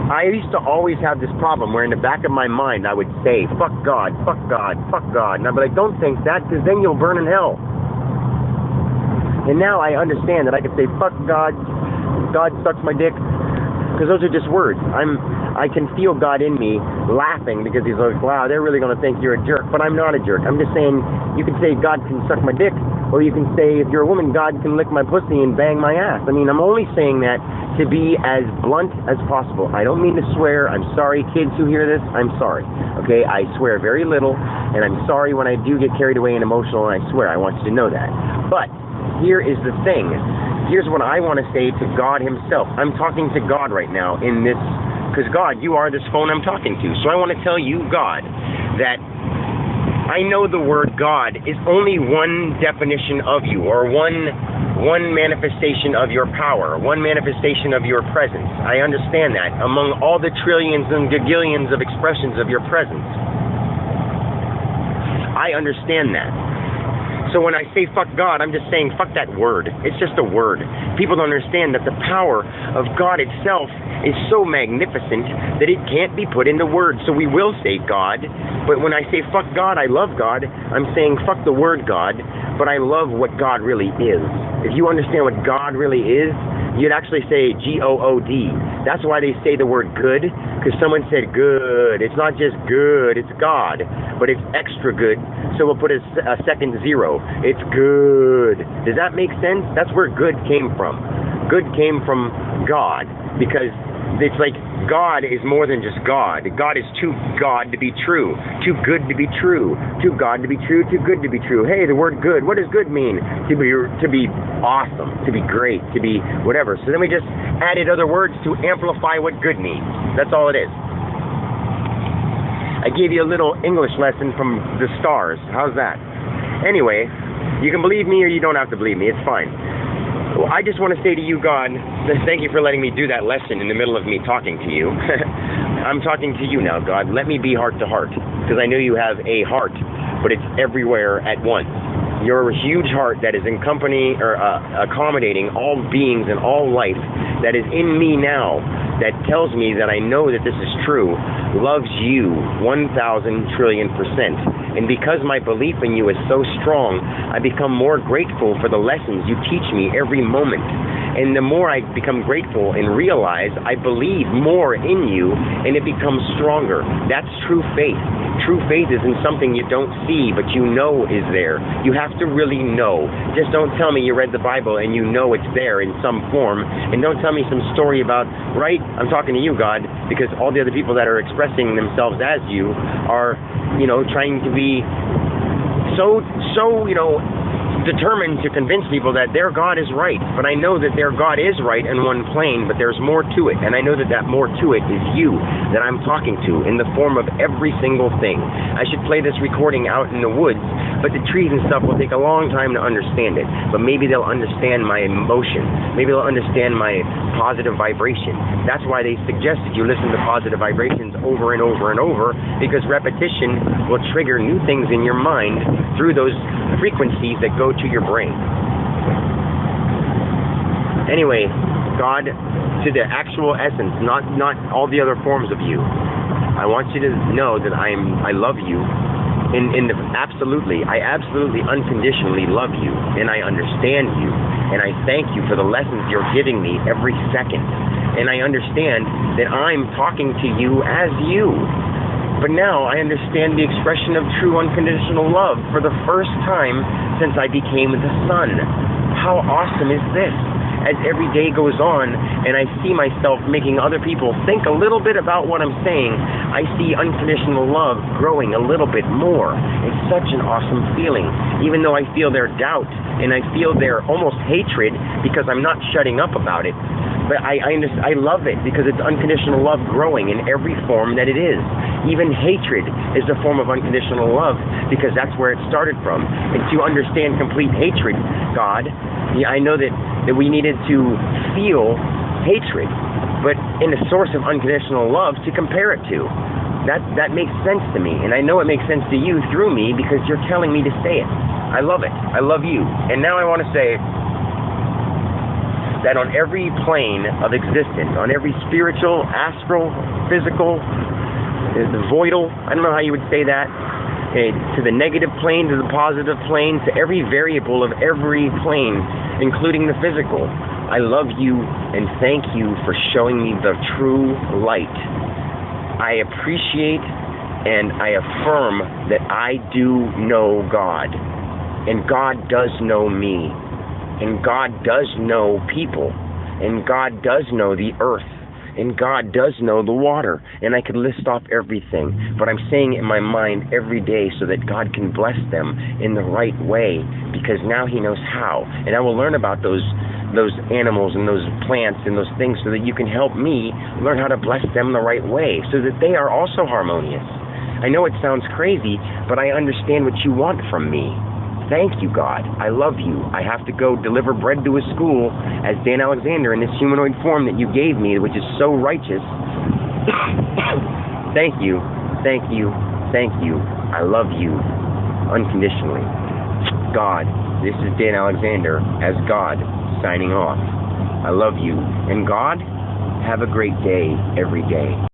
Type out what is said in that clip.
I used to always have this problem where in the back of my mind I would say, fuck God, fuck God, fuck God. And I'd be like, don't think that, because then you'll burn in hell. And now I understand that I can say, fuck God, God sucks my dick, because those are just words. I can feel God in me laughing because he's like, wow, they're really going to think you're a jerk. But I'm not a jerk. I'm just saying, you can say God can suck my dick, or you can say, if you're a woman, God can lick my pussy and bang my ass. I mean, I'm only saying that to be as blunt as possible. I don't mean to swear. I'm sorry, kids who hear this. I'm sorry. Okay, I swear very little, and I'm sorry when I do get carried away and emotional, and I swear. I want you to know that. But here is the thing. Here's what I want to say to God himself. I'm talking to God right now in this, because God, you are this phone I'm talking to. So I want to tell you, God, that I know the word God is only one definition of you, or one manifestation of your power, one manifestation of your presence. I understand that among all the trillions and gagillions of expressions of your presence. I understand that. So when I say fuck God, I'm just saying fuck that word. It's just a word. People don't understand that the power of God itself is so magnificent that it can't be put into words. So we will say God, but when I say fuck God, I love God, I'm saying fuck the word God, but I love what God really is. If you understand what God really is, you'd actually say G-O-O-D. That's why they say the word good, because someone said good. It's not just good, it's God, but it's extra good, so we'll put a second zero. It's good. Does that make sense? That's where good came from. Good came from God, because it's like God is more than just God. God is too God to be true, too good to be true, too God to be true, too good to be true. Hey, the word good, what does good mean? To be awesome, to be great, to be whatever. So then we just added other words to amplify what good means. That's all it is. I gave you a little English lesson from the stars. How's that? Anyway, you can believe me or you don't have to believe me. It's fine. Well, I just want to say to you, God, thank you for letting me do that lesson in the middle of me talking to you. I'm talking to you now, God. Let me be heart to heart, because I know you have a heart, but it's everywhere at once. You're a huge heart that is accommodating all beings and all life that is in me now, that tells me that I know that this is true, loves you 1,000 trillion %. And because my belief in you is so strong, I become more grateful for the lessons you teach me every moment. And the more I become grateful and realize I believe more in you, and it becomes stronger. That's true faith. True faith isn't something you don't see, but you know is there. You have to really know. Just don't tell me you read the Bible and you know it's there in some form. And don't tell me some story about, right? I'm talking to you, God, because all the other people that are expressing themselves as you are, trying to be so, determined to convince people that their God is right. But I know that their God is right in one plane, but there's more to it. And I know that that more to it is you that I'm talking to in the form of every single thing. I should play this recording out in the woods, but the trees and stuff will take a long time to understand it. But maybe they'll understand my emotion. Maybe they'll understand my positive vibration. That's why they suggested you listen to positive vibrations over and over and over, because repetition will trigger new things in your mind through those frequencies that go to your brain. Anyway, God, to the actual essence, not all the other forms of you. I want you to know that I love you. I absolutely unconditionally love you, and I understand you, and I thank you for the lessons you're giving me every second. And I understand that I'm talking to you as you. But now I understand the expression of true unconditional love for the first time since I became the Son. How awesome is this? As every day goes on and I see myself making other people think a little bit about what I'm saying, I see unconditional love growing a little bit more. It's such an awesome feeling, even though I feel their doubt and I feel their almost hatred because I'm not shutting up about it. But I love it because it's unconditional love growing in every form that it is. Even hatred is a form of unconditional love because that's where it started from. And to understand complete hatred, God, I know that we needed to feel hatred, but in a source of unconditional love to compare it to. That makes sense to me, and I know it makes sense to you through me because you're telling me to say it. I love it. I love you. And now I want to say, that on every plane of existence, on every spiritual, astral, physical, the voidal, I don't know how you would say that, okay, to the negative plane, to the positive plane, to every variable of every plane, including the physical. I love you and thank you for showing me the true light. I appreciate and I affirm that I do know God, and God does know me, and God does know people, and God does know the earth, and God does know the water, and I could list off everything, but I'm saying it in my mind every day so that God can bless them in the right way, because now He knows how, and I will learn about those animals and those plants and those things so that you can help me learn how to bless them the right way, so that they are also harmonious. I know it sounds crazy, but I understand what you want from me. Thank you, God. I love you. I have to go deliver bread to a school as Dan Alexander in this humanoid form that you gave me, which is so righteous. Thank you. Thank you. Thank you. I love you unconditionally. God, this is Dan Alexander as God signing off. I love you. And God, have a great day every day.